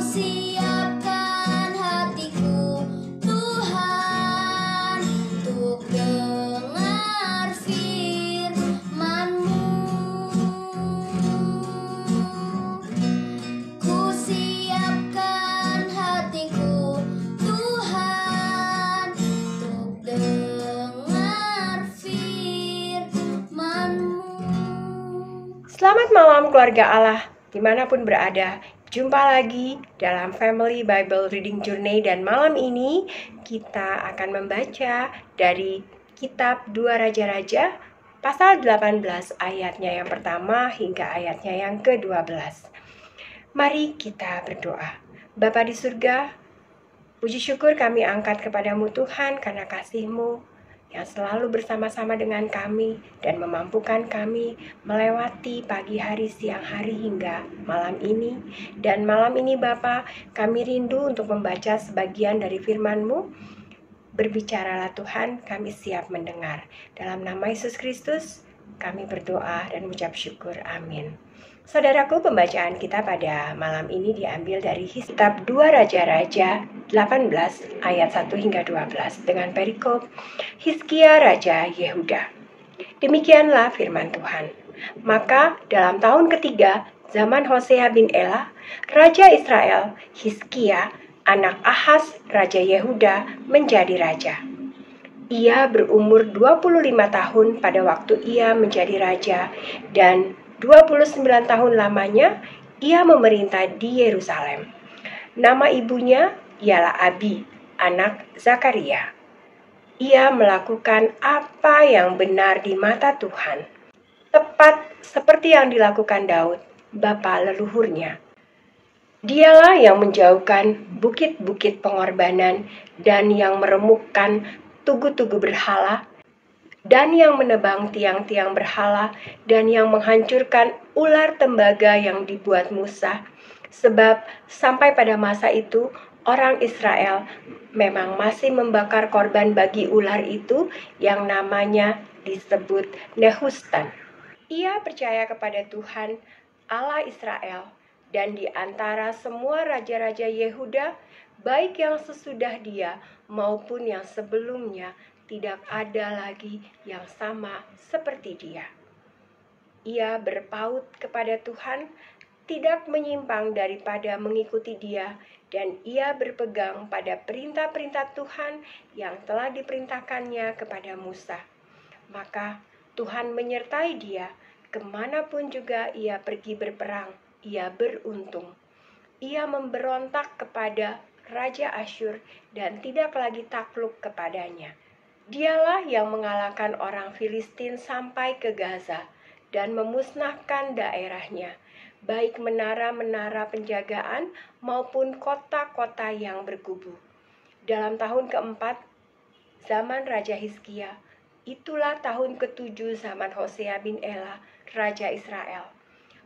siapkan hatiku, Tuhan, untuk dengar firman-Mu. Ku siapkan hatiku, Tuhan, untuk dengar firman-Mu. Selamat malam keluarga Allah, dimanapun berada. Jumpa lagi dalam Family Bible Reading Journey, dan malam ini kita akan membaca dari kitab 2 Raja-Raja pasal 18 ayatnya yang pertama hingga ayatnya yang ke-12. Mari kita berdoa. Bapa di surga, puji syukur kami angkat kepadamu Tuhan karena kasih-Mu yang selalu bersama-sama dengan kami dan memampukan kami melewati pagi hari, siang hari, hingga malam ini. Dan malam ini Bapa, kami rindu untuk membaca sebagian dari firman-Mu. Berbicaralah Tuhan, kami siap mendengar. Dalam nama Yesus Kristus, kami berdoa dan mengucap syukur. Amin. Saudaraku, pembacaan kita pada malam ini diambil dari kitab 2 Raja-Raja 18 ayat 1 hingga 12 dengan perikop Hizkia Raja Yehuda. Demikianlah firman Tuhan. Maka dalam tahun ketiga zaman Hosea bin Ela, Raja Israel, Hizkia, anak Ahaz, Raja Yehuda, menjadi raja. Ia berumur 25 tahun pada waktu ia menjadi raja, dan 29 tahun lamanya ia memerintah di Yerusalem. Nama ibunya ialah Abi, anak Zakaria. Ia melakukan apa yang benar di mata Tuhan, tepat seperti yang dilakukan Daud, bapa leluhurnya. Dialah yang menjauhkan bukit-bukit pengorbanan dan yang meremukkan tugu-tugu berhala, dan yang menebang tiang-tiang berhala, dan yang menghancurkan ular tembaga yang dibuat Musa. Sebab sampai pada masa itu, orang Israel memang masih membakar korban bagi ular itu yang namanya disebut Nehustan. Ia percaya kepada Tuhan, Allah Israel, dan di antara semua raja-raja Yehuda, baik yang sesudah dia maupun yang sebelumnya, tidak ada lagi yang sama seperti dia. Ia berpaut kepada Tuhan, tidak menyimpang daripada mengikuti dia, dan ia berpegang pada perintah-perintah Tuhan yang telah diperintahkannya kepada Musa. Maka Tuhan menyertai dia, kemanapun juga ia pergi berperang, ia beruntung. Ia memberontak kepada Raja Asyur dan tidak lagi takluk kepadanya. Dialah yang mengalahkan orang Filistin sampai ke Gaza dan memusnahkan daerahnya, baik menara-menara penjagaan maupun kota-kota yang berkubu. Dalam tahun keempat zaman Raja Hizkia, itulah tahun ke-7 zaman Hosea bin Ela, Raja Israel.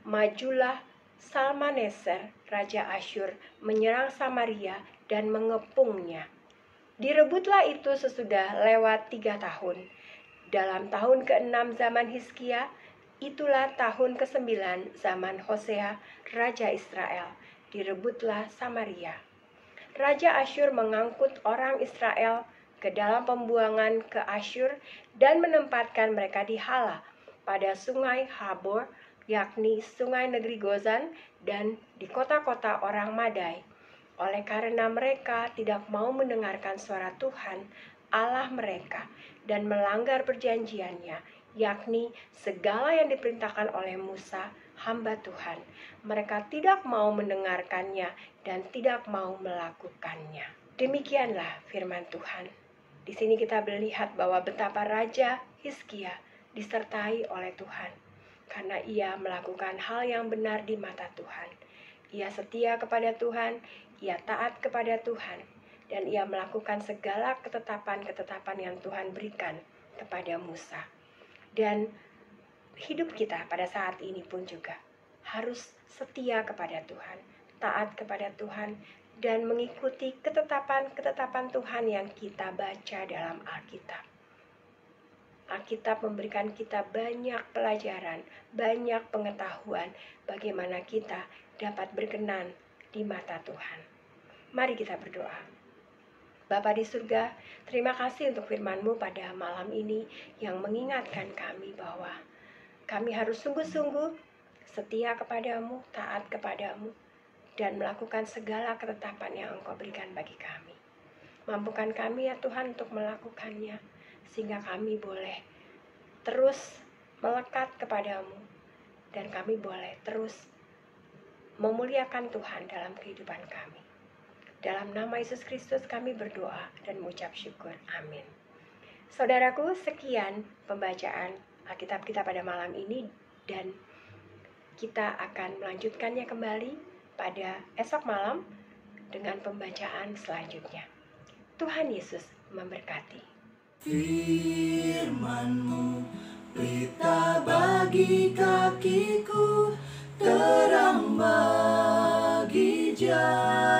Majulah Salmaneser, Raja Asyur, menyerang Samaria dan mengepungnya. Direbutlah itu sesudah lewat 3 tahun. Dalam tahun ke-6 zaman Hizkia, itulah tahun ke-9 zaman Hosea, Raja Israel. Direbutlah Samaria. Raja Asyur mengangkut orang Israel ke dalam pembuangan ke Asyur dan menempatkan mereka di Hala pada sungai Habor, yakni sungai negeri Gozan, dan di kota-kota orang Madai. Oleh karena mereka tidak mau mendengarkan suara Tuhan, Allah mereka, dan melanggar perjanjiannya, yakni segala yang diperintahkan oleh Musa, hamba Tuhan. Mereka tidak mau mendengarkannya dan tidak mau melakukannya. Demikianlah firman Tuhan. Di sini kita melihat bahwa betapa Raja Hizkia disertai oleh Tuhan, karena ia melakukan hal yang benar di mata Tuhan. Ia setia kepada Tuhan, ia taat kepada Tuhan, dan ia melakukan segala ketetapan-ketetapan yang Tuhan berikan kepada Musa. Dan hidup kita pada saat ini pun juga harus setia kepada Tuhan, taat kepada Tuhan, dan mengikuti ketetapan-ketetapan Tuhan yang kita baca dalam Alkitab. Alkitab memberikan kita banyak pelajaran, banyak pengetahuan bagaimana kita dapat berkenan di mata Tuhan. Mari kita berdoa. Bapa di surga, terima kasih untuk firman-Mu pada malam ini yang mengingatkan kami bahwa kami harus sungguh-sungguh setia kepadamu, taat kepadamu, dan melakukan segala ketetapan yang Engkau berikan bagi kami. Mampukan kami ya Tuhan untuk melakukannya, sehingga kami boleh terus melekat kepadamu, dan kami boleh terus memuliakan Tuhan dalam kehidupan kami. Dalam nama Yesus Kristus kami berdoa dan mengucap syukur. Amin. Saudaraku, sekian pembacaan Alkitab kita pada malam ini, dan kita akan melanjutkannya kembali pada esok malam dengan pembacaan selanjutnya. Tuhan Yesus memberkati. Firman-Mu pelita bagi kakiku, terang bagi jalan.